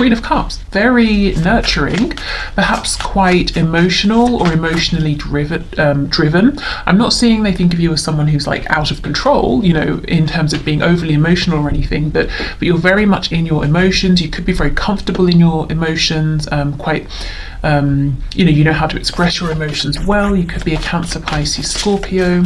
Queen of Cups, very nurturing, perhaps quite emotional or emotionally driven. I'm not seeing they think of you as someone who's like out of control, you know, in terms of being overly emotional or anything, but you're very much in your emotions. You could be very comfortable in your emotions, quite you know how to express your emotions well. You could be a Cancer, Pisces, Scorpio.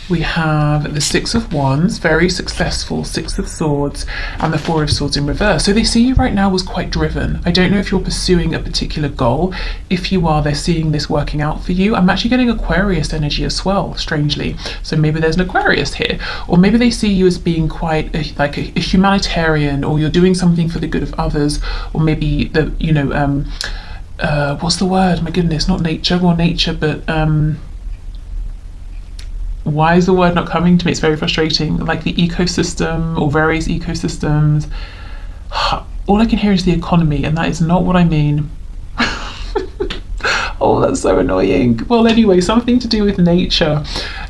We have the Six of Wands, very successful, Six of Swords, and the Four of Swords in reverse. So they see you right now as quite driven. I don't know if you're pursuing a particular goal. If you are, they're seeing this working out for you. I'm actually getting Aquarius energy as well, strangely. So maybe there's an Aquarius here. Or maybe they see you as being quite like a humanitarian, or you're doing something for the good of others, or maybe the, you know, what's the word? My goodness, not nature, but why is the word not coming to me? It's very frustrating. Like the ecosystem or various ecosystems. All I can hear is the economy, and that is not what I mean. Oh, that's so annoying. Well, anyway, something to do with nature,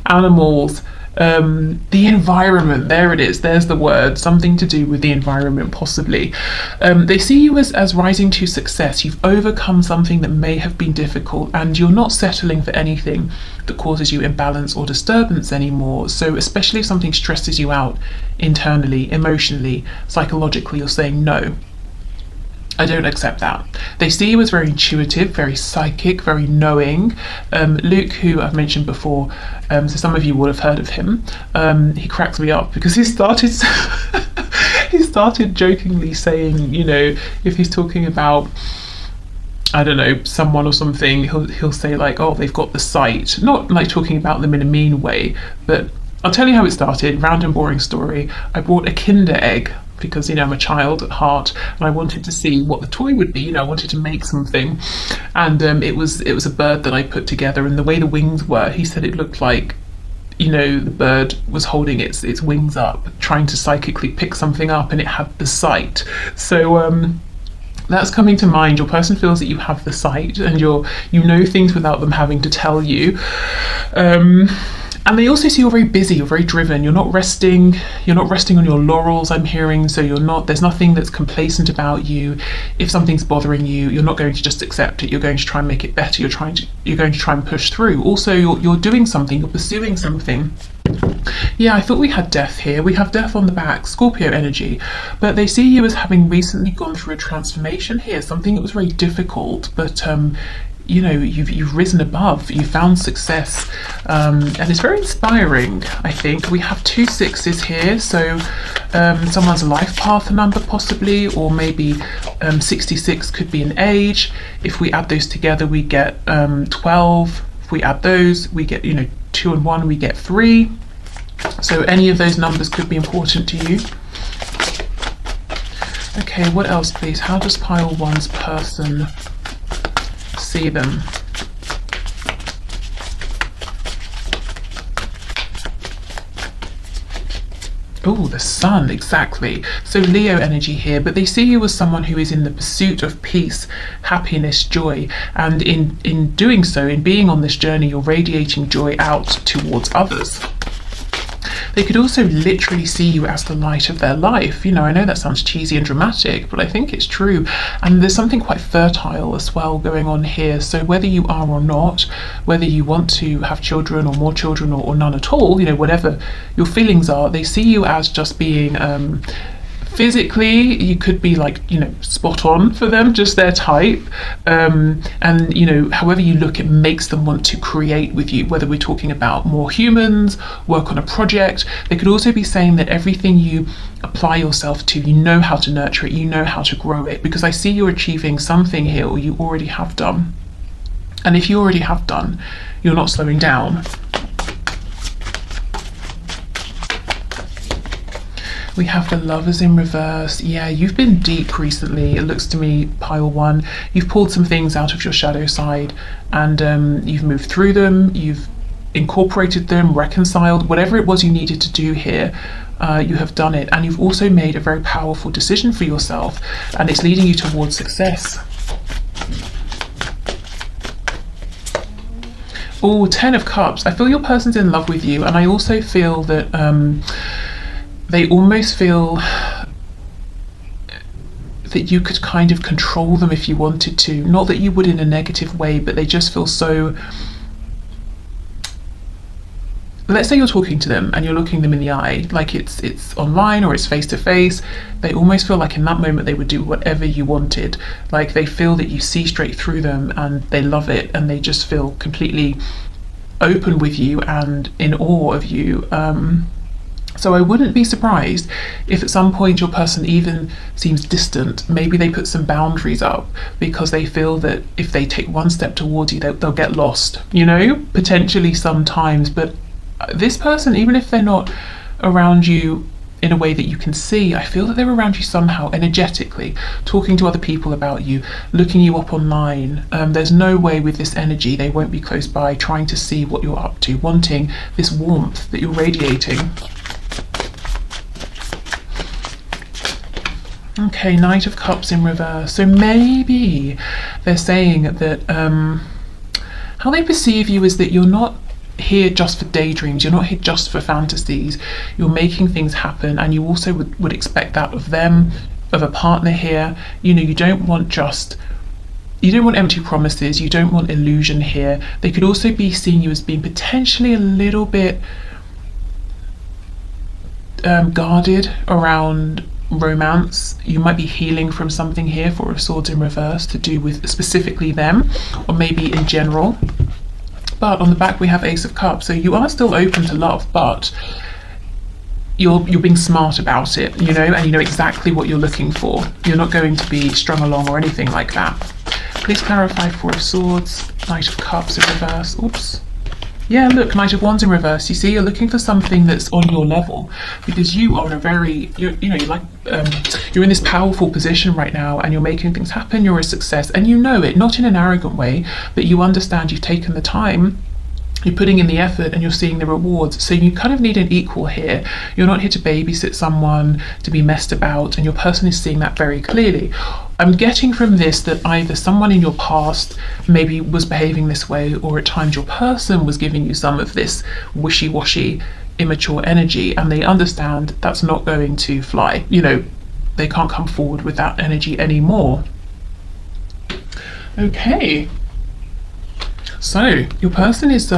animals, the environment. There it is. There's the word. Something to do with the environment, possibly. They see you as rising to success. You've overcome something that may have been difficult, and you're not settling for anything that causes you imbalance or disturbance anymore. So especially if something stresses you out internally, emotionally, psychologically, you're saying no, I don't accept that. They see you as very intuitive, very psychic, very knowing. Luke, who I've mentioned before, so some of you will have heard of him, he cracks me up because he started he started jokingly saying, you know, if he's talking about, I don't know, someone or something, he'll say like, oh, they've got the sight. Not like talking about them in a mean way, but I'll tell you how it started. Round and boring story. I bought a Kinder egg because, you know, I'm a child at heart, and I wanted to see what the toy would be. You know, I wanted to make something, and it was a bird that I put together, and the way the wings were, he said it looked like, you know, the bird was holding its wings up, trying to psychically pick something up, and it had the sight. So that's coming to mind. Your person feels that you have the sight, and you know things without them having to tell you. And they also see you're very busy, you're very driven, you're not resting on your laurels, I'm hearing. So there's nothing that's complacent about you. If something's bothering you, you're not going to just accept it, you're going to try and make it better, you're going to try and push through. Also, you're doing something, you're pursuing something. Yeah, I thought we had death here. We have death on the back, Scorpio energy, but they see you as having recently gone through a transformation here, something that was very difficult, but you know, you've risen above, you found success, and it's very inspiring. I think we have 2 6s here, so someone's life path number possibly, or maybe 66 could be an age. If we add those together, we get 12. If we add those, we get, you know, 2 and 1, we get 3. So any of those numbers could be important to you. Okay, what else, please? How does pile 1's person see them? Oh, the sun, exactly. So Leo energy here, but they see you as someone who is in the pursuit of peace, happiness, joy, and in doing so, in being on this journey, you're radiating joy out towards others. They could also literally see you as the light of their life. You know, I know that sounds cheesy and dramatic, but I think it's true. And there's something quite fertile as well going on here. So whether you are or not, whether you want to have children or more children or none at all, you know, whatever your feelings are, they see you as just being physically, you could be like, you know, spot on for them, just their type, and you know, however you look, it makes them want to create with you, whether we're talking about more humans, work on a project. They could also be saying that everything you apply yourself to, you know how to nurture it, you know how to grow it, because I see you're achieving something here, or you already have done. And if you already have done, you're not slowing down. We have the Lovers in reverse. Yeah, you've been deep recently, it looks to me, pile 1. You've pulled some things out of your shadow side, and you've moved through them, you've incorporated them, reconciled, whatever it was you needed to do here, you have done it. And you've also made a very powerful decision for yourself, and it's leading you towards success. Oh, 10 of Cups. I feel your person's in love with you, and I also feel that they almost feel that you could kind of control them if you wanted to. Not that you would in a negative way, but they just feel so... Let's say you're talking to them and you're looking them in the eye, like it's online or it's face to face. They almost feel like in that moment they would do whatever you wanted. Like they feel that you see straight through them and they love it, and they just feel completely open with you and in awe of you. So I wouldn't be surprised if at some point your person even seems distant. Maybe they put some boundaries up because they feel that if they take one step towards you, they'll get lost, potentially sometimes. But this person, even if they're not around you in a way that you can see, I feel that they're around you somehow energetically, talking to other people about you, looking you up online. There's no way with this energy they won't be close by, trying to see what you're up to, wanting this warmth that you're radiating. Okay, Knight of Cups in reverse. So maybe they're saying that how they perceive you is that you're not here just for daydreams, you're not here just for fantasies, you're making things happen, and you also would expect that of them, of a partner here. You don't want empty promises, you don't want illusion here. They could also be seeing you as being potentially a little bit guarded around romance. You might be healing from something here, for a Swords in reverse, to do with specifically them, or maybe in general. But on the back we have Ace of Cups, so you are still open to love, but you're being smart about it, and you know exactly what you're looking for. You're not going to be strung along or anything like that. Please clarify Four of Swords, Knight of Cups in reverse. Oops. Yeah, look, Knight of Wands in reverse. You see, you're looking for something that's on your level, because you are in a very, you're in this powerful position right now, and you're making things happen. You're a success, and you know it, not in an arrogant way, but you understand you've taken the time, you're putting in the effort, and you're seeing the rewards. So you kind of need an equal here. You're not here to babysit someone, to be messed about, and your person is seeing that very clearly. I'm getting from this that either someone in your past maybe was behaving this way, or at times your person was giving you some of this wishy-washy, immature energy, and they understand that's not going to fly. They can't come forward with that energy anymore. Okay. So your person is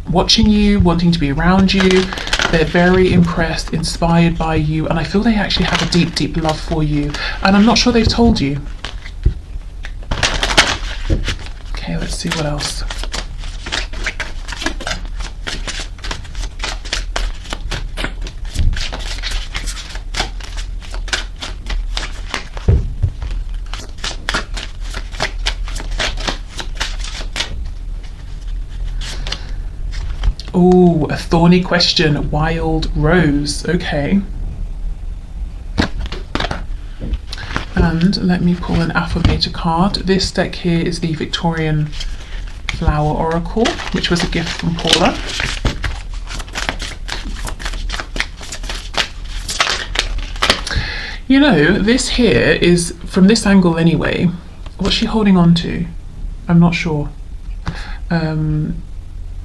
watching you, wanting to be around you. They're very impressed, inspired by you, and I feel they actually have a deep, deep love for you. And I'm not sure they've told you. Okay, let's see what else. Oh, a thorny question, Wild Rose. Okay. And let me pull an affirmator card. This deck here is the Victorian Flower Oracle, which was a gift from Paula. This here is, from this angle anyway, what's she holding on to? I'm not sure.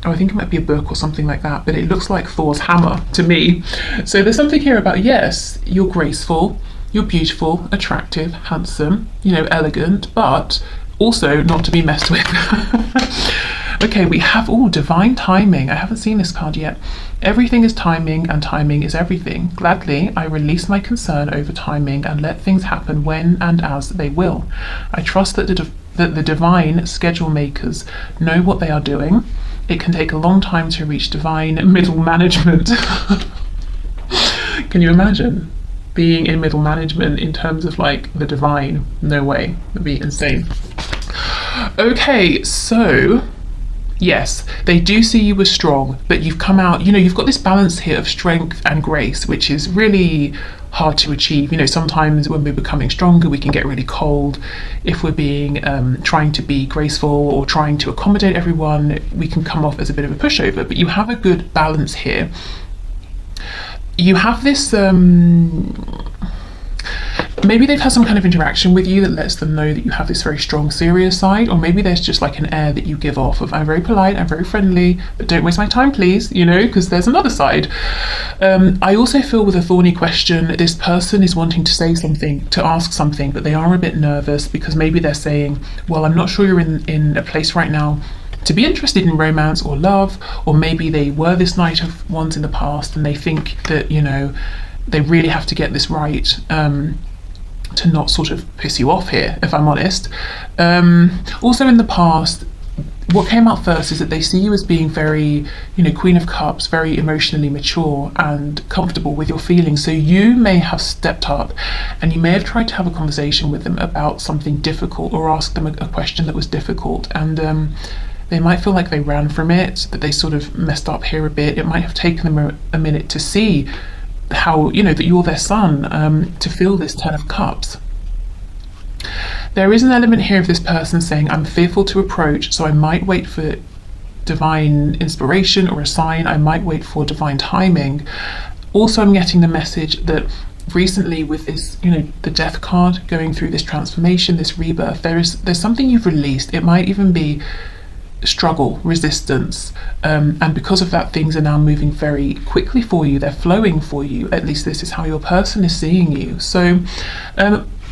I think it might be a book or something like that, but it looks like Thor's hammer to me. So there's something here about, yes, you're graceful, you're beautiful, attractive, handsome, elegant, but also not to be messed with. Okay, we have, divine timing. I haven't seen this card yet. Everything is timing, and timing is everything. Gladly, I release my concern over timing and let things happen when and as they will. I trust that the divine schedule makers know what they are doing. It can take a long time to reach divine middle management. Can you imagine being in middle management in terms of like the divine? No way, that'd be insane. Okay, so yes, they do see you as strong, but you've come out, you've got this balance here of strength and grace, which is really hard to achieve. Sometimes when we're becoming stronger, we can get really cold. If we're being trying to be graceful or trying to accommodate everyone, we can come off as a bit of a pushover, but you have a good balance here. You have this maybe they've had some kind of interaction with you that lets them know that you have this very strong serious side, or maybe there's just like an air that you give off of, I'm very polite, I'm very friendly, but don't waste my time please, you know, because there's another side. I also feel with a thorny question, this person is wanting to say something, to ask something, but they are a bit nervous because maybe they're saying, well, I'm not sure you're in a place right now to be interested in romance or love, or maybe they were this Knight of Wands in the past and they think that, you know, they really have to get this right, to not sort of piss you off here, if I'm honest. Also in the past, what came out first is that they see you as being very, you know, Queen of Cups, very emotionally mature and comfortable with your feelings. So you may have stepped up and you may have tried to have a conversation with them about something difficult, or ask them a question that was difficult, and they might feel like they ran from it, that they sort of messed up here a bit. It might have taken them a minute to see how, you know, that you're their son, to feel this Ten of Cups. There is an element here of this person saying, I'm fearful to approach, so I might wait for divine inspiration or a sign, I might wait for divine timing. Also, I'm getting the message that recently with this, you know, the Death card, going through this transformation, this rebirth, there's something you've released. It might even be struggle, resistance, and because of that, things are now moving very quickly for you. They're flowing for you. At least this is how your person is seeing you. So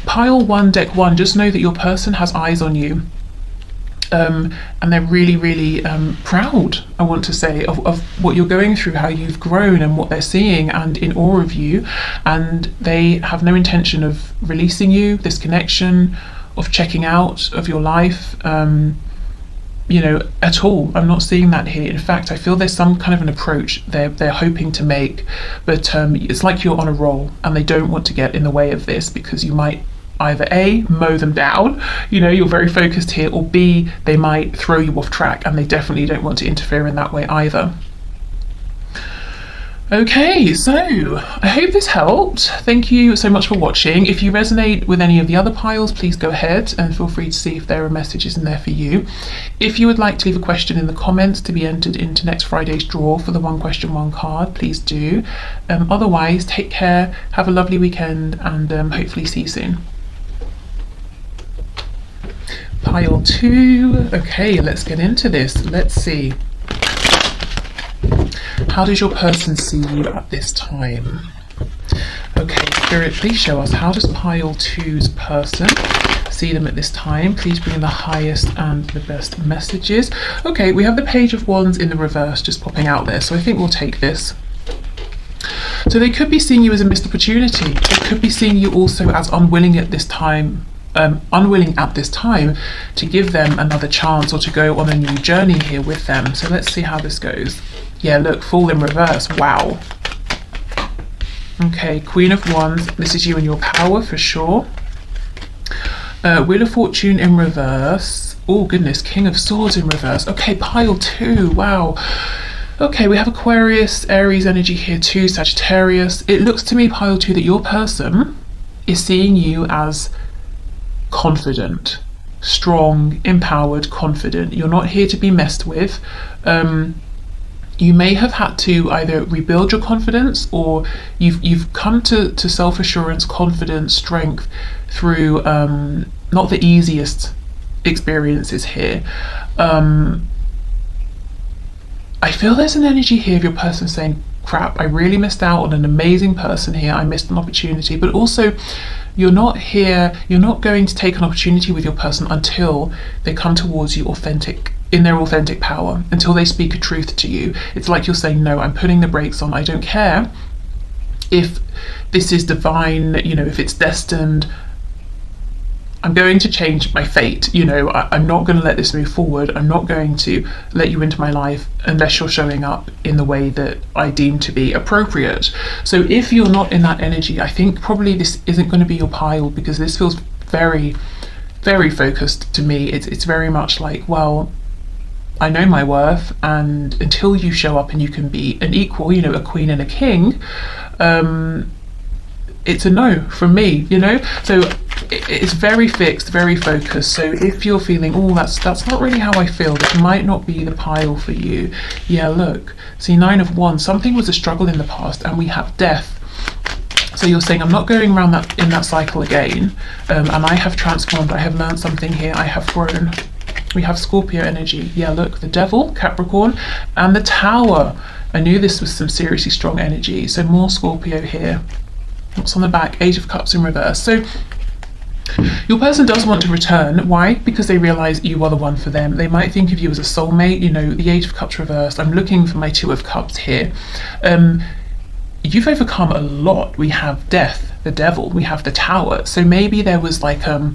pile 1, deck 1, just know that your person has eyes on you, and they're really, really proud, I want to say, of what you're going through, how you've grown and what they're seeing, and in awe of you, and they have no intention of releasing you, this connection, of checking out of your life, you know, at all. I'm not seeing that here. In fact, I feel there's some kind of an approach they're hoping to make, but it's like you're on a roll and they don't want to get in the way of this, because you might either A, mow them down, you know, you're very focused here, or B, they might throw you off track, and they definitely don't want to interfere in that way either. Okay, so I hope this helped. Thank you so much for watching. If you resonate with any of the other piles, please go ahead and feel free to see if there are messages in there for you. If you would like to leave a question in the comments to be entered into next Friday's draw for the One Question One card, please do. Otherwise, take care, have a lovely weekend, and hopefully see you soon. Pile 2. Okay, let's get into this. Let's see. How does your person see you at this time? Okay, Spirit, please show us, how does pile 2's person see them at this time? Please bring in the highest and the best messages. Okay, we have the Page of Wands in the reverse just popping out there, so I think we'll take this. So they could be seeing you as a missed opportunity. They could be seeing you also as unwilling at this time, to give them another chance, or to go on a new journey here with them. So let's see how this goes. Yeah, look, Fool in reverse. Wow. Okay, Queen of Wands. This is you and your power for sure. Wheel of Fortune in reverse. Oh goodness, King of Swords in reverse. Okay, pile 2. Wow. Okay, we have Aquarius, Aries energy here too, Sagittarius. It looks to me, pile 2, that your person is seeing you as confident, strong, empowered, confident. You're not here to be messed with. You may have had to either rebuild your confidence, or you've come to self-assurance, confidence, strength through not the easiest experiences here. I feel there's an energy here of your person saying, crap, I really missed out on an amazing person here, I missed an opportunity. But also, you're not going to take an opportunity with your person until they come towards you in their authentic power, until they speak a truth to you. It's like you're saying, no, I'm putting the brakes on. I don't care if this is divine, you know, if it's destined. I'm going to change my fate, you know, I'm not going to let this move forward. I'm not going to let you into my life unless you're showing up in the way that I deem to be appropriate. So if you're not in that energy, I think probably this isn't going to be your pile, because this feels very, very focused to me. It's very much like, well, I know my worth, and until you show up and you can be an equal, you know, a queen and a king, it's a no from me, you know. So it's very fixed, very focused. So if you're feeling, oh, that's not really how I feel, this might not be the pile for you. Yeah, look, see, 9 of Wands, something was a struggle in the past, and we have death. So you're saying, I'm not going around that in that cycle again, and I have transformed, I have learned something here, I have grown. We have Scorpio energy. Yeah, look, the Devil, Capricorn, and the Tower. I knew this was some seriously strong energy. So more Scorpio here. What's on the back? Age of Cups in reverse. So your person does want to return. Why? Because they realize you are the one for them. They might think of you as a soulmate. You know, the Age of Cups reversed. I'm looking for my Two of Cups here. You've overcome a lot. We have Death, the Devil, we have the Tower. So maybe there was like a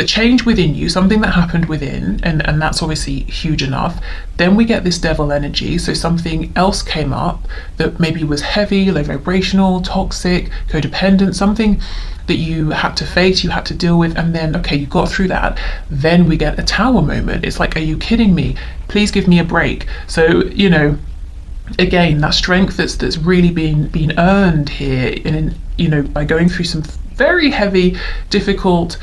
change within you, something that happened within, and that's obviously huge enough. Then we get this Devil energy, so something else came up that maybe was heavy, low vibrational, toxic, codependent, something that you had to face, you had to deal with, and then, okay, you got through that. Then we get a Tower moment. It's like, are you kidding me? Please give me a break. So, you know, again, that strength that's really been earned here, and you know, by going through some very heavy, difficult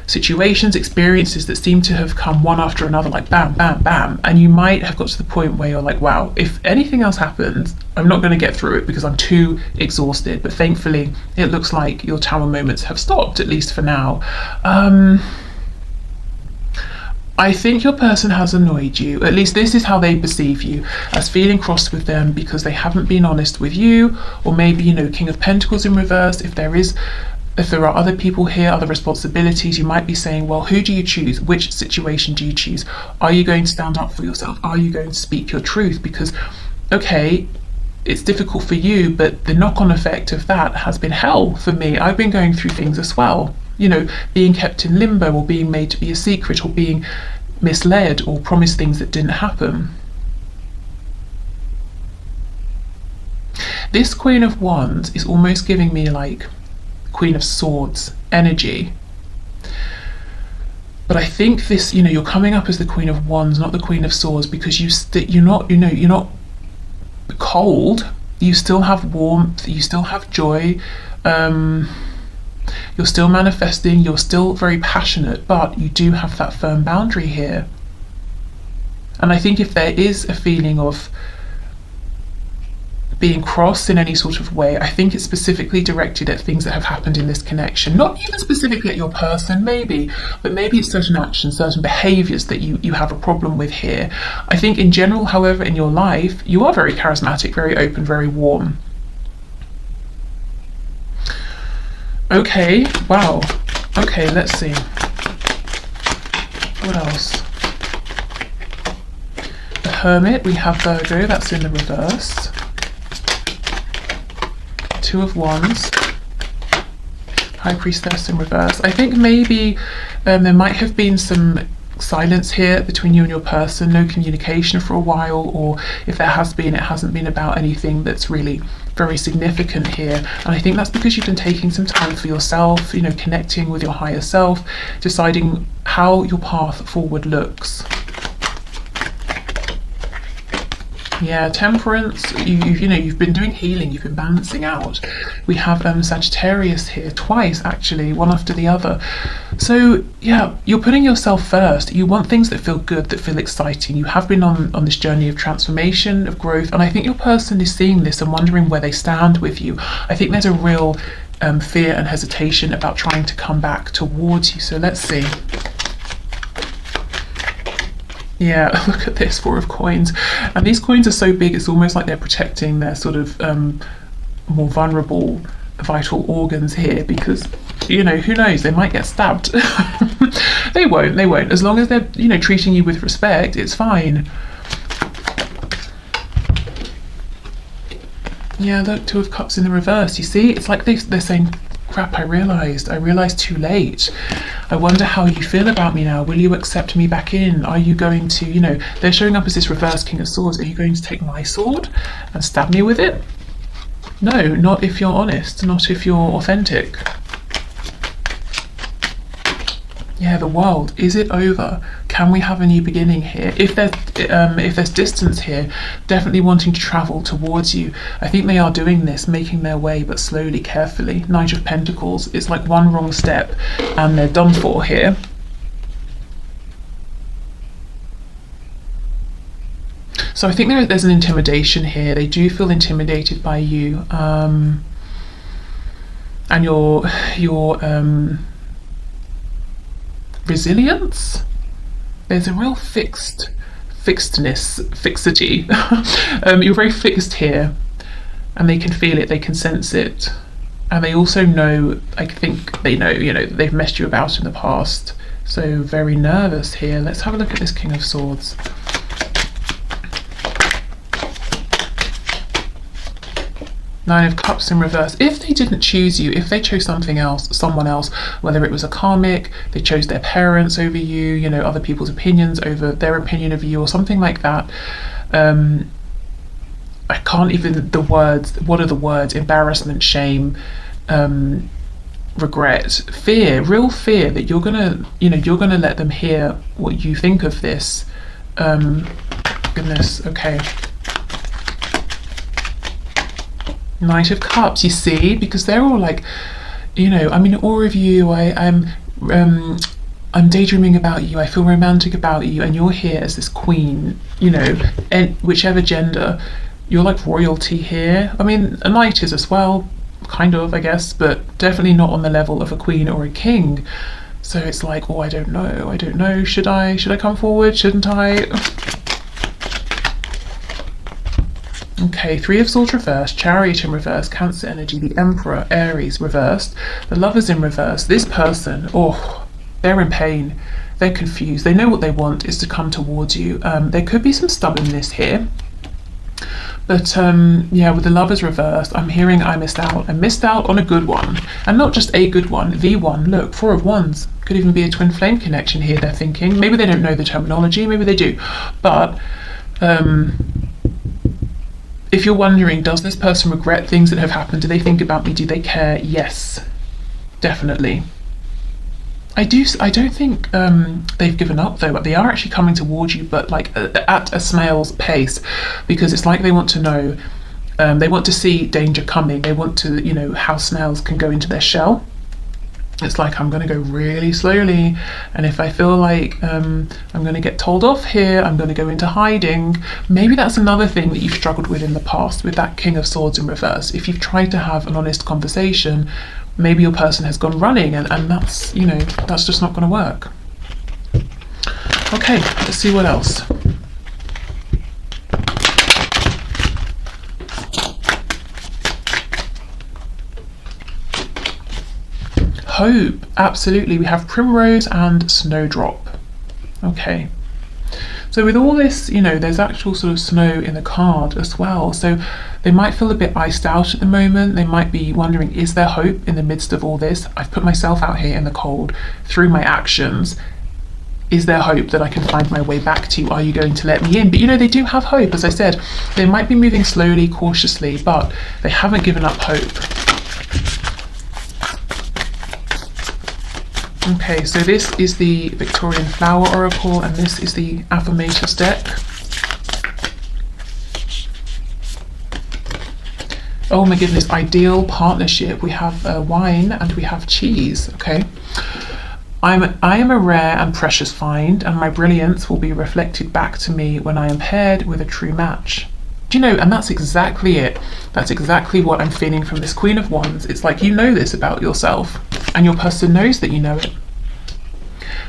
situations, experiences that seem to have come one after another, like bam, bam, bam, and you might have got to the point where you're like, wow, if anything else happens, I'm not going to get through it because I'm too exhausted. But thankfully, it looks like your Tower moments have stopped, at least for now. I think your person has annoyed you. At least this is how they perceive you, as feeling cross with them because they haven't been honest with you, or maybe, you know, King of Pentacles in reverse. If there are other people here, other responsibilities, you might be saying, well, who do you choose? Which situation do you choose? Are you going to stand up for yourself? Are you going to speak your truth? Because, okay, it's difficult for you, but the knock-on effect of that has been hell for me. I've been going through things as well. You know, being kept in limbo, or being made to be a secret, or being misled, or promised things that didn't happen. This Queen of Wands is almost giving me like Queen of Swords energy. But I think this, you know, you're coming up as the Queen of Wands, not the Queen of Swords, because you're not cold. You still have warmth. You still have joy. You're still manifesting, you're still very passionate, but you do have that firm boundary here. And I think if there is a feeling of being crossed in any sort of way, I think it's specifically directed at things that have happened in this connection. Not even specifically at your person, maybe, but maybe it's certain actions, certain behaviours that you have a problem with here. I think in general, however, in your life, you are very charismatic, very open, very warm. Okay, wow. Okay, let's see. What else? The Hermit, we have Virgo, that's in the reverse. Two of Wands. High Priestess in reverse. I think maybe there might have been some silence here between you and your person, no communication for a while, or if there has been, it hasn't been about anything that's really very significant here. And I think that's because you've been taking some time for yourself, you know, connecting with your higher self, deciding how your path forward looks. Yeah, Temperance, you've been doing healing, you've been balancing out. We have Sagittarius here, twice actually, one after the other. So yeah, you're putting yourself first. You want things that feel good, that feel exciting. You have been on this journey of transformation, of growth, and I think your person is seeing this and wondering where they stand with you. I think there's a real fear and hesitation about trying to come back towards you. So let's see. Yeah, look at this, Four of Coins. And these coins are so big, it's almost like they're protecting their sort of more vulnerable vital organs here, because, you know, who knows, they might get stabbed. They won't. As long as they're, you know, treating you with respect, it's fine. Yeah, look, Two of Cups in the reverse. You see, it's like they're saying, crap, I realised too late. I wonder how you feel about me now. Will you accept me back in? Are you going to, you know, they're showing up as this reverse King of Swords. Are you going to take my sword and stab me with it? No, not if you're honest, not if you're authentic. Yeah, the World. Is it over? Can we have a new beginning here? If there's distance here, definitely wanting to travel towards you. I think they are doing this, making their way, but slowly, carefully. Knight of Pentacles. It's like one wrong step and they're done for here. So I think there's an intimidation here. They do feel intimidated by you. and your resilience. There's a real fixity. You're very fixed here, and they can feel it, they can sense it, and they also know, I think they know, they've messed you about in the past. So very nervous here. Let's have a look at this King of Swords. Nine of Cups in reverse. If they didn't choose you, if they chose something else, someone else, whether it was a karmic, they chose their parents over you, other people's opinions over their opinion of you, or something like that. I can't even, the words, what are the words? Embarrassment, shame, regret, fear, real fear that you're gonna let them hear what you think of this. Goodness, okay. Knight of Cups, you see, because they're all like, I'm in awe of you, I'm daydreaming about you, I feel romantic about you, and you're here as this queen, and whichever gender, you're like royalty here. I mean, a knight is as well, kind of, I guess, but definitely not on the level of a queen or a king. So it's like, oh, I don't know, should I come forward, shouldn't I? Okay, Three of Swords reversed, Chariot in reverse, Cancer energy, the Emperor, Aries reversed, the Lovers in reverse. This person, they're in pain, they're confused, they know what they want is to come towards you. There could be some stubbornness here, but yeah, with the Lovers reversed, I'm hearing I missed out. I missed out on a good one, and not just a good one, the one. Look, Four of Wands, could even be a twin flame connection here, they're thinking. Maybe they don't know the terminology, maybe they do, but if you're wondering, does this person regret things that have happened? Do they think about me? Do they care? Yes, definitely. I don't think they've given up though, but they are actually coming towards you, but like at a snail's pace, because it's like they want to know, they want to see danger coming. They want to, how snails can go into their shell. It's like, I'm going to go really slowly, and if I feel like I'm going to get told off here, I'm going to go into hiding. Maybe that's another thing that you've struggled with in the past, with that King of Swords in reverse. If you've tried to have an honest conversation, maybe your person has gone running, and that's, that's just not going to work. Okay, let's see what else. Hope, absolutely. We have Primrose and Snowdrop. Okay, so with all this, there's actual sort of snow in the card as well, so they might feel a bit iced out at the moment. They might be wondering, is there hope in the midst of all this? I've put myself out here in the cold through my actions. Is there hope that I can find my way back to you? Are you going to let me in? But they do have hope. As I said, they might be moving slowly, cautiously, but they haven't given up hope. Okay, so this is the Victorian Flower Oracle, and this is the Affirmations deck. Oh my goodness, ideal partnership. We have wine and we have cheese, okay. I am a rare and precious find, and my brilliance will be reflected back to me when I am paired with a true match. Do and that's exactly it. That's exactly what I'm feeling from this Queen of Wands. It's like, this about yourself, and your person knows that you know it.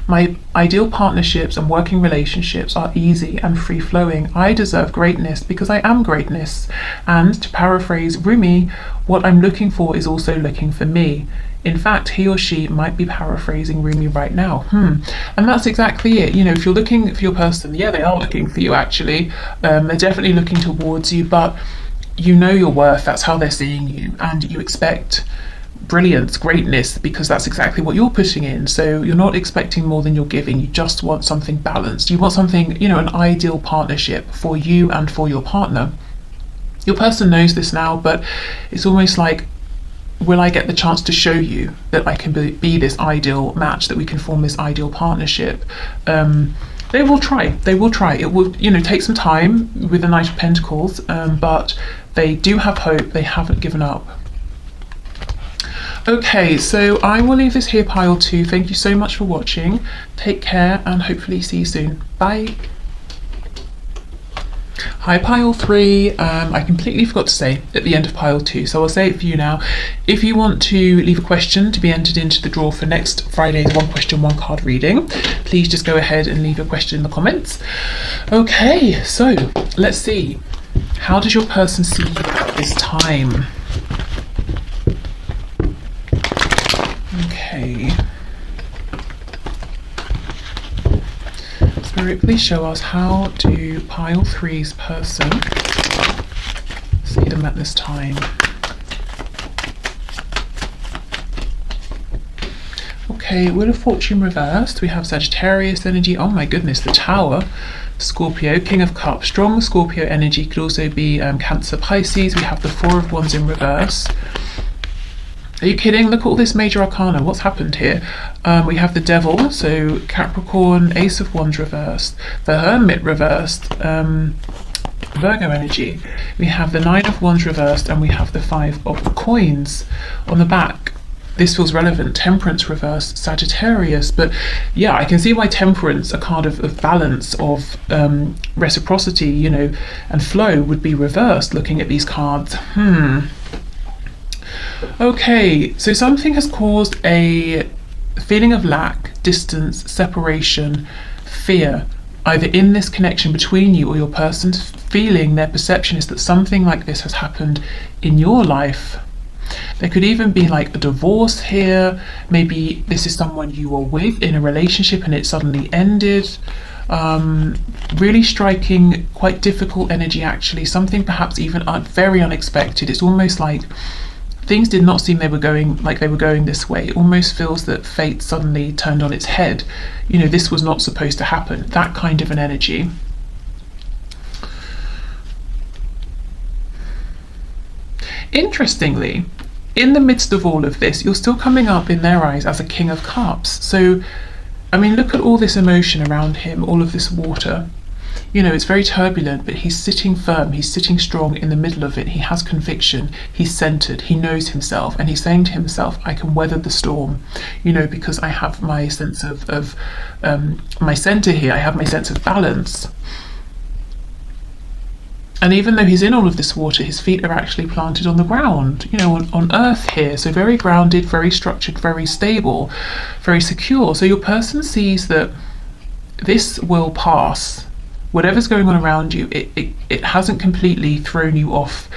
My ideal partnerships and working relationships are easy and free-flowing. I deserve greatness because I am greatness. And to paraphrase Rumi, what I'm looking for is also looking for me. In fact, he or she might be paraphrasing Rumi right now. And that's exactly it. If you're looking for your person, yeah, they are looking for you actually. They're definitely looking towards you, but you know your worth. That's how they're seeing you, and you expect brilliance, greatness, because that's exactly what you're putting in. So you're not expecting more than you're giving. You just want something balanced. You want something, an ideal partnership for you and for your partner. Your person knows this now, but it's almost like, will I get the chance to show you that I can be this ideal match, that we can form this ideal partnership? They will try. It will, take some time with the Knight of Pentacles, but they do have hope. They haven't given up. Okay, so I will leave this here, pile 2. Thank you so much for watching. Take care, and hopefully see you soon. Bye. Hi. Hi pile 3, I completely forgot to say at the end of pile 2, so I'll say it for you now. If you want to leave a question to be entered into the draw for next Friday's one question, one card reading, please just go ahead and leave your question in the comments. Okay, so let's see. How does your person see you at this time? Okay. Spirit, please show us, how do pile 3's person see them at this time? Okay, Wheel of Fortune reversed. We have Sagittarius energy. Oh my goodness, the Tower. Scorpio, King of Cups. Strong Scorpio energy. Could also be Cancer, Pisces. We have the Four of Wands in reverse. Are you kidding? Look at all this major arcana. What's happened here? We have the Devil, so Capricorn, Ace of Wands reversed, the Hermit reversed, Virgo energy. We have the Nine of Wands reversed, and we have the Five of Coins on the back. This feels relevant. Temperance reversed, Sagittarius. But yeah, I can see why Temperance, a card of balance, of reciprocity, you know, and flow, would be reversed looking at these cards. Okay, so something has caused a feeling of lack, distance, separation, fear, either in this connection between you or your person's feeling. Their perception is that something like this has happened in your life. There could even be like a divorce here. Maybe this is someone you were with in a relationship and it suddenly ended. Really striking, quite difficult energy actually. Something perhaps even very unexpected. It's almost like things did not seem they were going this way. It almost feels that fate suddenly turned on its head. You know, this was not supposed to happen. That kind of an energy. Interestingly, in the midst of all of this, you're still coming up in their eyes as a King of Cups. So, I mean, look at all this emotion around him, all of this water. You know, it's very turbulent, but he's sitting firm, he's sitting strong in the middle of it. He has conviction, he's centered, he knows himself, and he's saying to himself, I can weather the storm, you know, because I have my sense of my center here, I have my sense of balance. And even though he's in all of this water, his feet are actually planted on the ground, you know, on earth here. So very grounded, very structured, very stable, very secure. So your person sees that this will pass. Whatever's going on around you, it hasn't completely thrown you off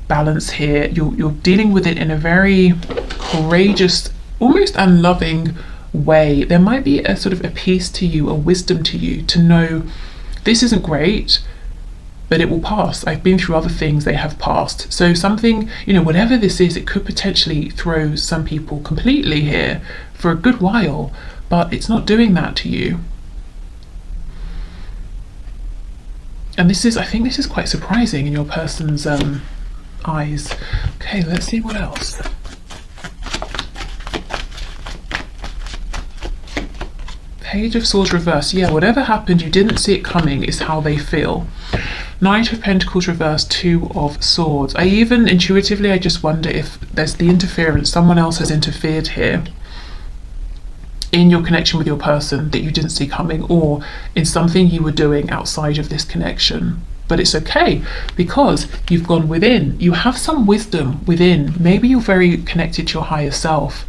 balance here. You're dealing with it in a very courageous, almost unloving way. There might be a sort of a peace to you, a wisdom to you, to know this isn't great, but it will pass. I've been through other things, they have passed. So something, you know, whatever this is, it could potentially throw some people completely here for a good while, but it's not doing that to you. And this is, I think this is quite surprising in your person's eyes. Okay, let's see what else. Page of Swords reversed. Yeah, whatever happened, you didn't see it coming, is how they feel. Knight of Pentacles reversed, Two of Swords. I even intuitively, I just wonder if there's the interference, someone else has interfered here in your connection with your person that you didn't see coming, or in something you were doing outside of this connection. But it's okay, because you've gone within. You have some wisdom within. Maybe you're very connected to your higher self.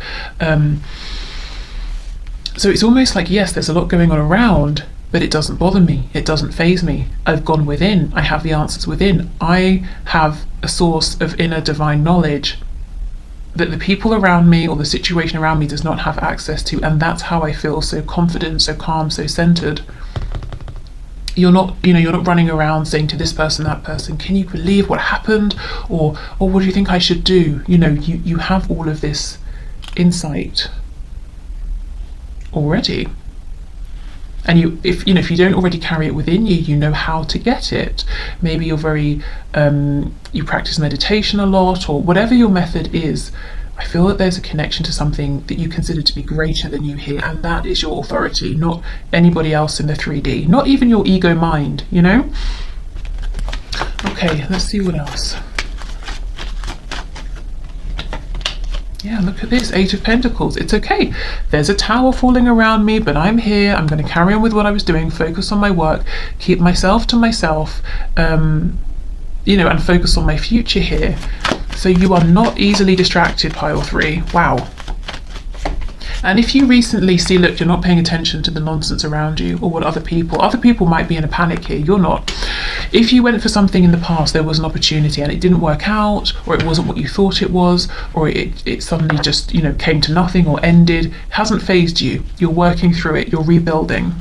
So it's almost like, yes, there's a lot going on around, but it doesn't bother me. It doesn't faze me. I've gone within. I have the answers within. I have a source of inner divine knowledge that the people around me or the situation around me does not have access to, and that's how I feel so confident, so calm, so centered. You're not, you know, you're not running around saying to this person, that person, can you believe what happened, or what do you think I should do? You know, you have all of this insight already, and if you don't already carry it within you, you know how to get it. Maybe you're very you practice meditation a lot, or whatever your method is. I feel that there's a connection to something that you consider to be greater than you here, and that is your authority, not anybody else in the 3D, not even your ego mind, you know. Okay, let's see what else. Yeah, look at this, Eight of Pentacles. It's okay. There's a tower falling around me, but I'm here. I'm going to carry on with what I was doing, focus on my work, keep myself to myself, you know, and focus on my future here. So you are not easily distracted, pile 3. Wow. And if you recently see, look, you're not paying attention to the nonsense around you or what other people might be in a panic here, you're not. If you went for something in the past, there was an opportunity and it didn't work out, or it wasn't what you thought it was, or it suddenly just, you know, came to nothing or ended, it hasn't phased you. You're working through it, you're rebuilding.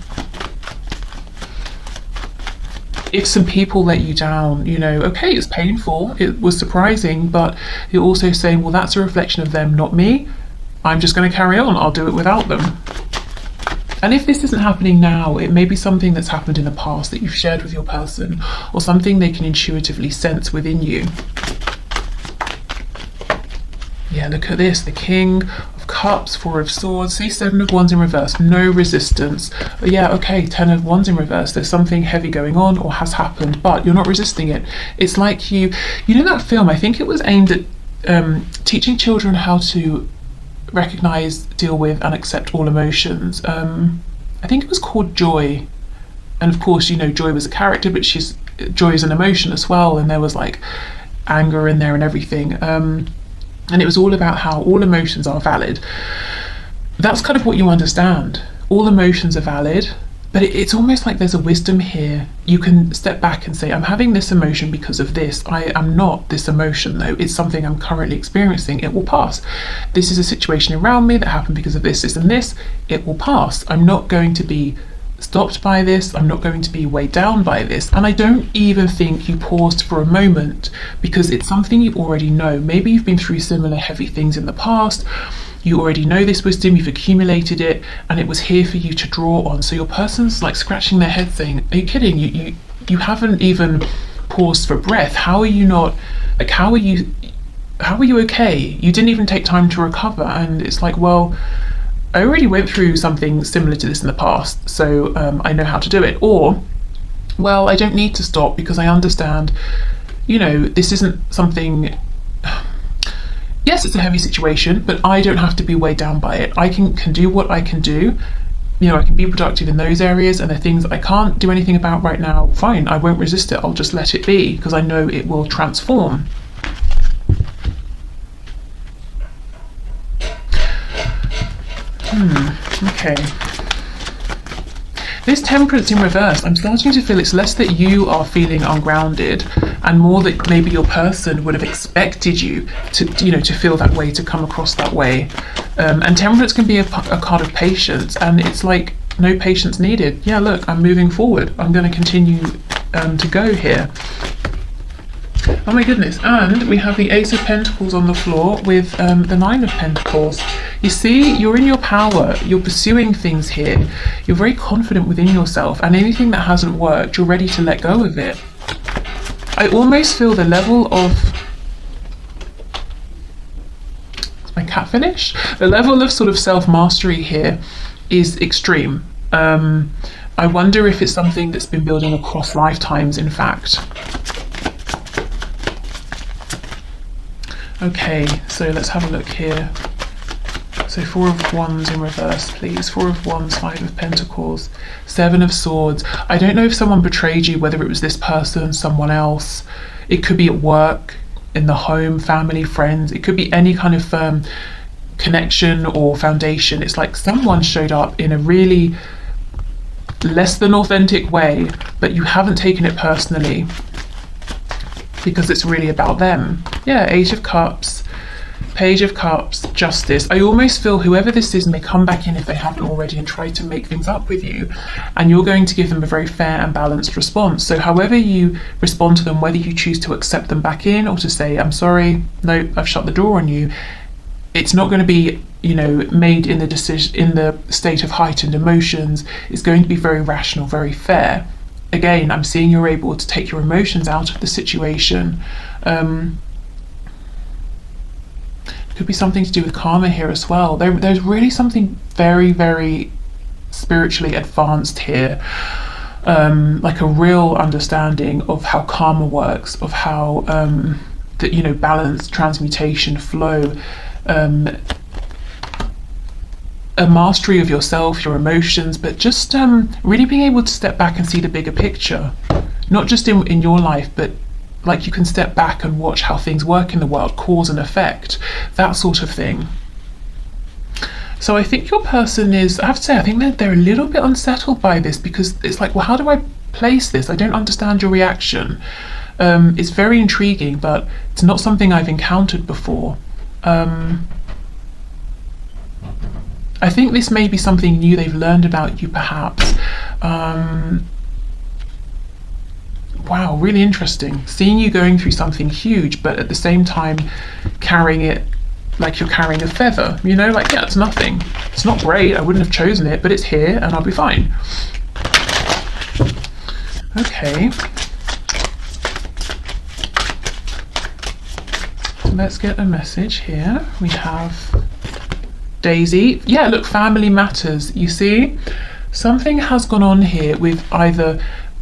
If some people let you down, you know, okay, it's painful, it was surprising, but you're also saying, well, that's a reflection of them, not me. I'm just going to carry on. I'll do it without them. And if this isn't happening now, it may be something that's happened in the past that you've shared with your person, or something they can intuitively sense within you. Yeah, look at this. The King of Cups, Four of Swords, see, Seven of Wands in reverse. No resistance. But yeah, okay, Ten of Wands in reverse. There's something heavy going on or has happened, but you're not resisting it. It's like you know that film, I think it was aimed at teaching children how to recognize, deal with, and accept all emotions. I think it was called Joy, and of course, you know, Joy was a character, but Joy is an emotion as well, and there was like anger in there and everything, and it was all about how all emotions are valid. That's kind of what you understand. All emotions are valid, but it's almost like there's a wisdom here. You can step back and say, I'm having this emotion because of this. I am not this emotion though. It's something I'm currently experiencing. It will pass. This is a situation around me that happened because of this, this, and this. It will pass. I'm not going to be stopped by this. I'm not going to be weighed down by this. And I don't even think you paused for a moment, because it's something you already know. Maybe you've been through similar heavy things in the past. You already know this wisdom, you've accumulated it, and it was here for you to draw on. So your person's like scratching their head saying, are you kidding? You haven't even paused for breath. How are you not, like, how are you okay? You didn't even take time to recover. And it's like, well, I already went through something similar to this in the past, so I know how to do it. Or, well, I don't need to stop because I understand, you know, this isn't something... Yes, it's a heavy situation, but I don't have to be weighed down by it. I can do what I can do. You know, I can be productive in those areas, and the things I can't do anything about right now, fine, I won't resist it. I'll just let it be, because I know it will transform. Okay. This Temperance in reverse, I'm starting to feel it's less that you are feeling ungrounded and more that maybe your person would have expected you to, you know, to feel that way, to come across that way. And Temperance can be a card of patience, and it's like, no patience needed. Yeah, look, I'm moving forward. I'm going to continue to go here. Oh my goodness, and we have the Ace of Pentacles on the floor with the Nine of Pentacles. You see, you're in your power, you're pursuing things here, you're very confident within yourself, and anything that hasn't worked, you're ready to let go of it. I almost feel the level of... Is my cat finished? The level of sort of self-mastery here is extreme. I wonder if it's something that's been building across lifetimes, in fact. Okay, so let's have a look here. So Four of Wands in reverse, please. Four of Wands, Five of Pentacles, Seven of Swords. I don't know if someone betrayed you, whether it was this person, someone else. It could be at work, in the home, family, friends. It could be any kind of connection or foundation. It's like someone showed up in a really less than authentic way, but you haven't taken it personally, because it's really about them. Yeah, Eight of Cups, Page of Cups, Justice. I almost feel whoever this is may come back in if they haven't already and try to make things up with you, and you're going to give them a very fair and balanced response. So however you respond to them, whether you choose to accept them back in or to say, I'm sorry, no, I've shut the door on you, it's not going to be, you know, made in the state of heightened emotions. It's going to be very rational, very fair. Again, I'm seeing you're able to take your emotions out of the situation. Could be something to do with karma here as well. There's really something very, very spiritually advanced here. Like a real understanding of how karma works, of how, you know, balance, transmutation, flow. a mastery of yourself, your emotions, but just really being able to step back and see the bigger picture, not just in your life, but like you can step back and watch how things work in the world, cause and effect, that sort of thing. So I think your person is, I have to say, I think that they're a little bit unsettled by this, because it's like, well, how do I place this? I don't understand your reaction. It's very intriguing, but it's not something I've encountered before. I think this may be something new they've learned about you, perhaps. Wow, really interesting. Seeing you going through something huge, but at the same time carrying it like you're carrying a feather, you know, like, yeah, it's nothing. It's not great, I wouldn't have chosen it, but it's here and I'll be fine. Okay. So let's get a message here. We have Daisy. Yeah, look, family matters. You see, something has gone on here with either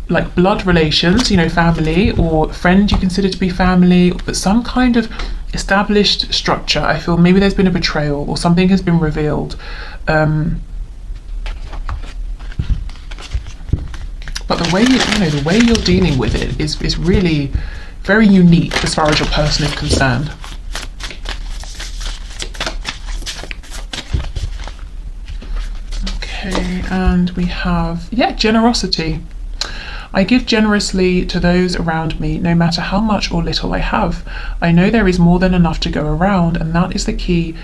like blood relations, you know, family, or friend you consider to be family, but some kind of established structure. I feel maybe there's been a betrayal or something has been revealed. But the way the way you're dealing with it is really very unique as far as your person is concerned. Okay, and we have, yeah, generosity. I give generously to those around me, no matter how much or little I have. I know there is more than enough to go around, and that is the key.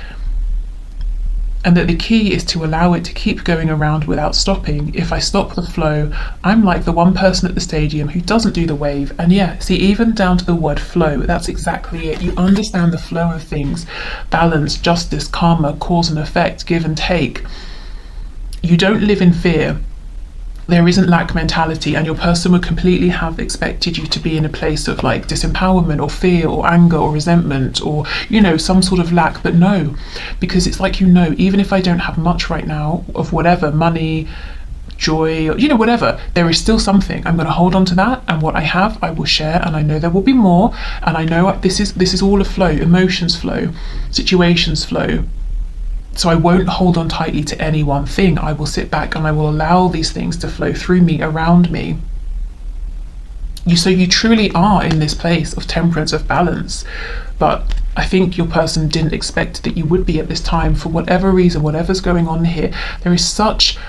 And that the key is to allow it to keep going around without stopping. If I stop the flow, I'm like the one person at the stadium who doesn't do the wave. And yeah, see, even down to the word flow, that's exactly it. You understand the flow of things, balance, justice, karma, cause and effect, give and take. You don't live in fear. There isn't lack mentality, and your person would completely have expected you to be in a place of like disempowerment or fear or anger or resentment or, you know, some sort of lack. But no, because it's like, you know, even if I don't have much right now of whatever, money, joy, or, you know, whatever, there is still something. I'm going to hold on to that, and what I have I will share, and I know there will be more, and I know this is all a flow. Emotions flow, situations flow. So I won't hold on tightly to any one thing. I will sit back and I will allow these things to flow through me, around me. So you truly are in this place of temperance, of balance. But I think your person didn't expect that you would be at this time for whatever reason, whatever's going on here. There is such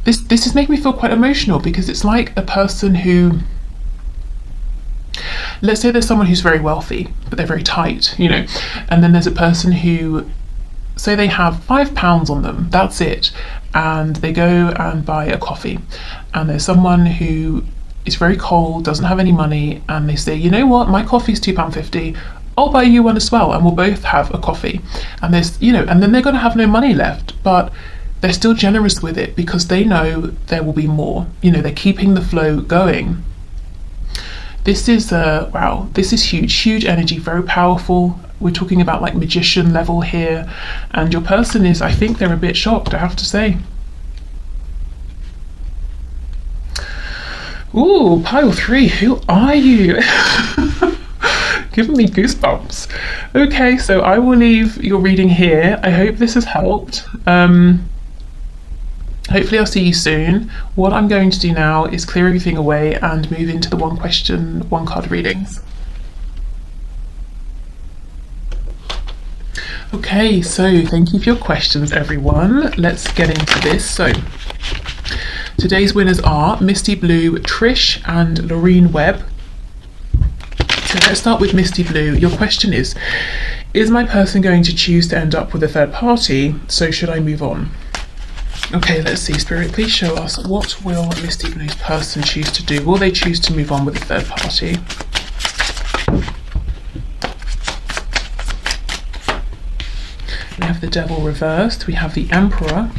this is making me feel quite emotional, because it's like a person who, let's say there's someone who's very wealthy, but they're very tight, you know, and then there's a person who, say they have £5 on them, that's it, and they go and buy a coffee, and there's someone who is very cold, doesn't have any money, and they say, you know what, my coffee's £2.50, I'll buy you one as well, and we'll both have a coffee. And there's, you know, and then they're going to have no money left, but they're still generous with it because they know there will be more, you know, they're keeping the flow going. This is wow, this is huge energy, very powerful. We're talking about like magician level here, and your person is, I think they're a bit shocked, I have to say. Ooh, pile 3, who are you? Giving me goosebumps. Okay, so I will leave your reading here. I hope this has helped. Hopefully I'll see you soon. What I'm going to do now is clear everything away and move into the one question, one card readings. Okay, so thank you for your questions, everyone. Let's get into this. So today's winners are Misty Blue, Trish and Loreen Webb. So let's start with Misty Blue. Your question is my person going to choose to end up with a third party? So should I move on? Okay, let's see. Spirit, please show us, what will Misty Blue's person choose to do? Will they choose to move on with a third party? We have the Devil reversed. We have the Emperor.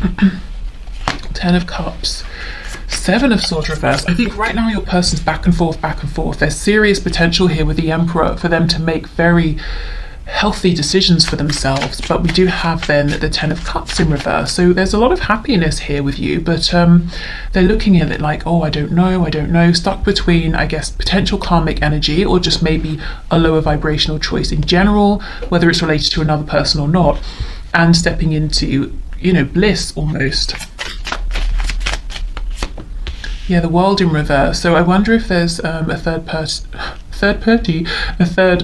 10 of Cups. 7 of Swords reversed. I think right now your person's back and forth. There's serious potential here with the Emperor for them to make very healthy decisions for themselves. But we do have then the Ten of Cups in reverse, so there's a lot of happiness here with you, but they're looking at it like, oh, I don't know, stuck between, I guess, potential karmic energy or just maybe a lower vibrational choice in general, whether it's related to another person or not, and stepping into, you know, bliss almost. Yeah, the World in reverse. So I wonder if there's a third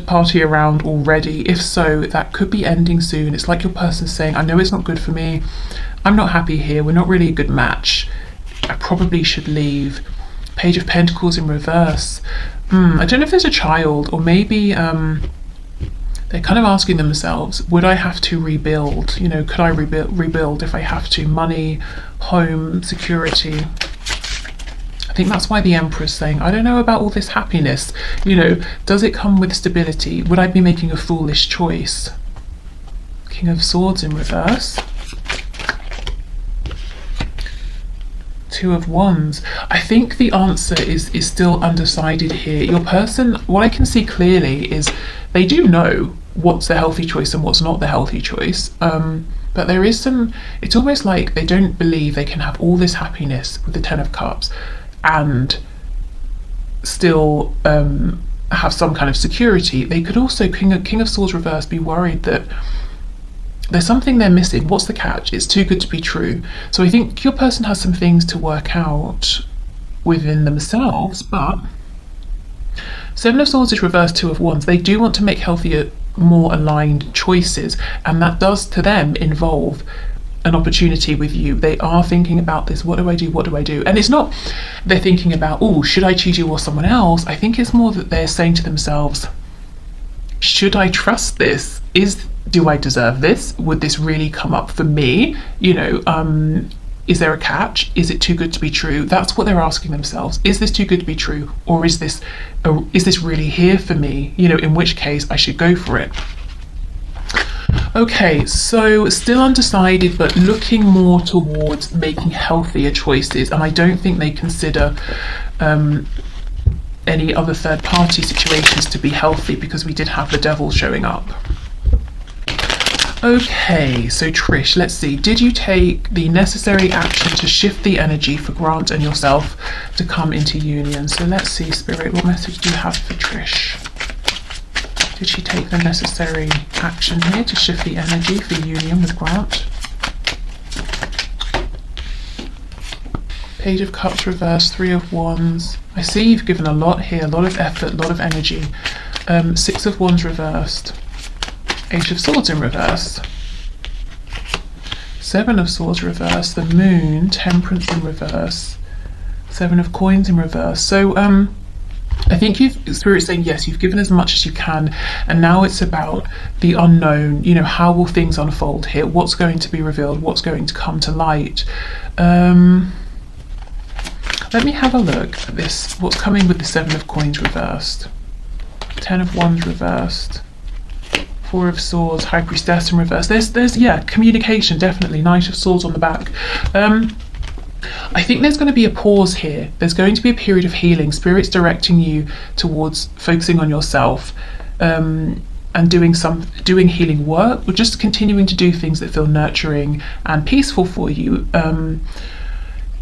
party around already. If so, that could be ending soon. It's like your person's saying, I know it's not good for me. I'm not happy here. We're not really a good match. I probably should leave. Page of Pentacles in reverse. I don't know if there's a child, or maybe they're kind of asking themselves, would I have to rebuild? You know, could I rebuild if I have to? Money, home, security. I think that's why the Emperor's saying, I don't know about all this happiness. You know, does it come with stability? Would I be making a foolish choice? King of Swords in reverse. Two of Wands. I think the answer is still undecided here. Your person, what I can see clearly is they do know what's the healthy choice and what's not the healthy choice. But there is some, it's almost like they don't believe they can have all this happiness with the Ten of Cups and still have some kind of security. They could also, King of Swords reverse, be worried that there's something they're missing. What's the catch? It's too good to be true. So I think your person has some things to work out within themselves, but Seven of Swords is reversed, Two of Wands. They do want to make healthier, more aligned choices, and that does to them involve an opportunity with you. They are thinking about this, what do I do, what do I do? And it's not they're thinking about, oh, should I choose you or someone else? I think it's more that they're saying to themselves, should I trust this? Do I deserve this? Would this really come up for me? You know, is there a catch? Is it too good to be true? That's what they're asking themselves. Is this too good to be true? Or is this really here for me? You know, in which case I should go for it. Okay, so still undecided, but looking more towards making healthier choices. And I don't think they consider any other third party situations to be healthy, because we did have the Devil showing up. Okay, so Trish, let's see. Did you take the necessary action to shift the energy for Grant and yourself to come into union? So let's see, Spirit, what message do you have for Trish? Did she take the necessary action here to shift the energy for union with Grant? Page of Cups reversed, Three of Wands. I see you've given a lot here, a lot of effort, a lot of energy. Six of Wands reversed. Eight of Swords in reverse. Seven of Swords reverse. The Moon, Temperance in reverse. Seven of Coins in reverse. So I think Spirit's saying, yes, you've given as much as you can, and now it's about the unknown. You know, how will things unfold here? What's going to be revealed? What's going to come to light? Let me have a look at this. What's coming with the Seven of Coins reversed? Ten of Wands reversed. Four of Swords, High Priestess in reverse. There's yeah, communication, definitely. Knight of Swords on the back. I think there's going to be a pause here. There's going to be a period of healing. Spirit's directing you towards focusing on yourself, and doing healing work, or just continuing to do things that feel nurturing and peaceful for you.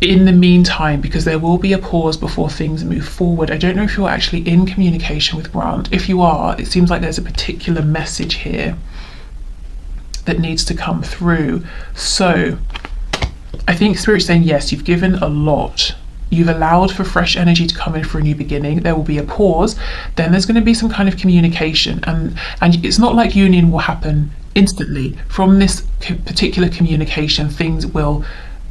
In the meantime, because there will be a pause before things move forward. I don't know if you're actually in communication with Grant. If you are, it seems like there's a particular message here that needs to come through. So I think Spirit's saying, yes, you've given a lot. You've allowed for fresh energy to come in for a new beginning. There will be a pause. Then there's going to be some kind of communication. And it's not like union will happen instantly. From this particular communication, things will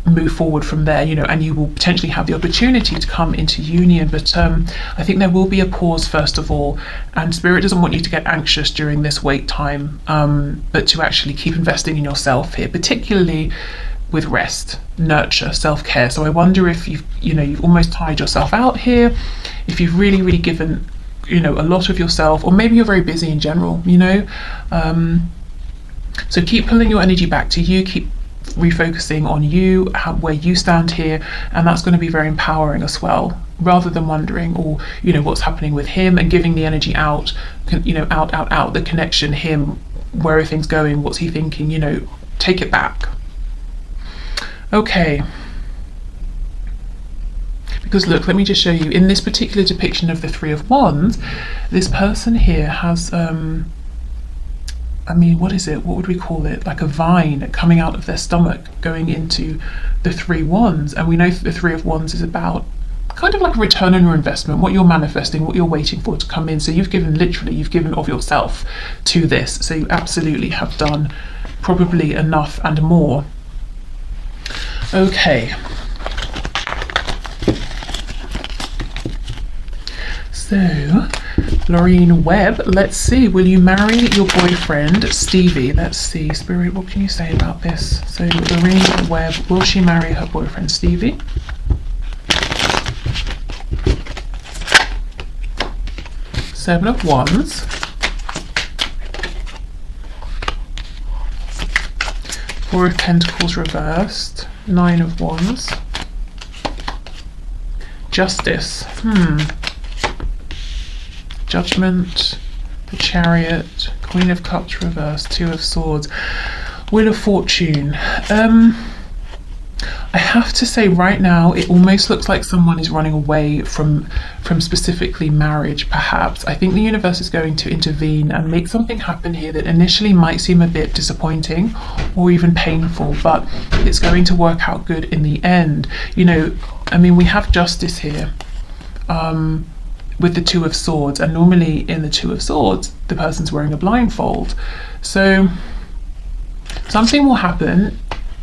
move forward from there, you know, and you will potentially have the opportunity to come into union. But I think there will be a pause first of all, and Spirit doesn't want you to get anxious during this wait time, but to actually keep investing in yourself here, particularly with rest, nurture, self-care. So I wonder if you've almost tired yourself out here, if you've really given, you know, a lot of yourself, or maybe you're very busy in general, you know. So keep pulling your energy back to you, keep refocusing on you, where you stand here, and that's going to be very empowering as well, rather than wondering, or what's happening with him, and giving the energy out, out, the connection, him, where are things going, what's he thinking, take it back. Okay. Because look, let me just show you, in this particular depiction of the Three of Wands, this person here has, what is it? What would we call it? Like a vine coming out of their stomach, going into the Three Wands. And we know that the Three of Wands is about kind of like a return on your investment, what you're manifesting, what you're waiting for to come in. So you've given of yourself to this. So you absolutely have done probably enough and more. Okay. So, Lorraine Webb, let's see, will you marry your boyfriend, Stevie? Let's see, Spirit, what can you say about this? So, Lorraine Webb, will she marry her boyfriend, Stevie? Seven of Wands. Four of Pentacles reversed. Nine of Wands. Justice. Judgment, the Chariot, Queen of Cups reversed, Two of Swords, Wheel of Fortune. I have to say right now it almost looks like someone is running away from specifically marriage, perhaps. I think the universe is going to intervene and make something happen here that initially might seem a bit disappointing or even painful, but it's going to work out good in the end. We have justice here. With the Two of Swords, and normally in the Two of Swords the person's wearing a blindfold, so something will happen.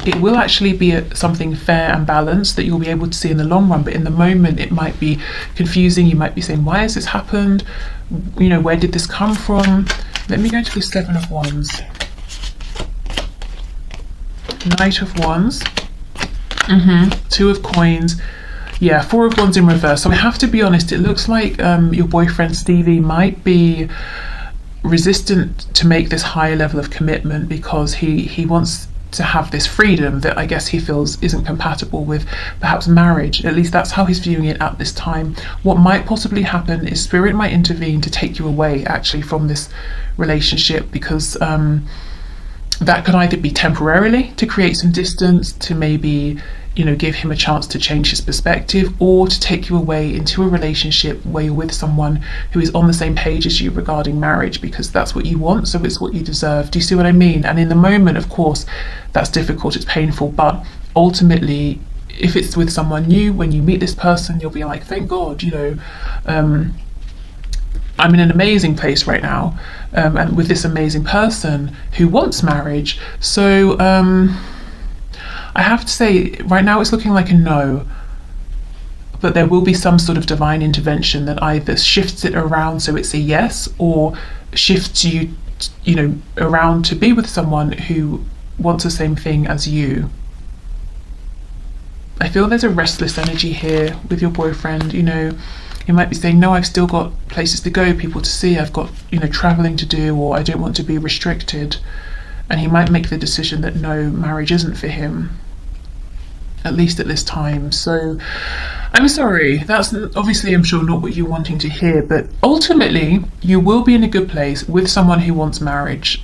It will actually be something fair and balanced that you'll be able to see in the long run, but in the moment it might be confusing. You might be saying, why has this happened, where did this come from? Let me go to the Seven of Wands. Knight of Wands. Two of Coins. Yeah, Four of Wands in reverse. So I have to be honest, it looks like your boyfriend Stevie might be resistant to make this higher level of commitment because he wants to have this freedom that I guess he feels isn't compatible with perhaps marriage. At least that's how he's viewing it at this time. What might possibly happen is Spirit might intervene to take you away actually from this relationship, because that could either be temporarily to create some distance, to maybe give him a chance to change his perspective, or to take you away into a relationship where you're with someone who is on the same page as you regarding marriage, because that's what you want, so it's what you deserve. Do you see what I mean? And in the moment, of course, that's difficult, it's painful, but ultimately, if it's with someone new, when you meet this person, you'll be like, thank God, I'm in an amazing place right now, and with this amazing person who wants marriage. So I have to say, right now it's looking like a no, but there will be some sort of divine intervention that either shifts it around so it's a yes, or shifts you, around to be with someone who wants the same thing as you. I feel there's a restless energy here with your boyfriend. You might be saying, no, I've still got places to go, people to see, I've got, traveling to do, or I don't want to be restricted. And he might make the decision that no, marriage isn't for him, at least at this time. So I'm sorry, that's obviously, I'm sure, not what you're wanting to hear, but ultimately you will be in a good place with someone who wants marriage.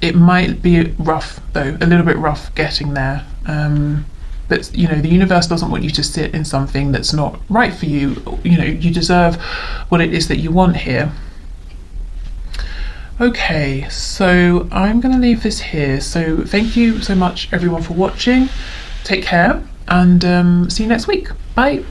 It might be rough though, a little bit rough getting there, but the universe doesn't want you to sit in something that's not right for you. You deserve what it is that you want here. Okay, so I'm going to leave this here. So thank you so much everyone for watching. Take care, and see you next week. Bye.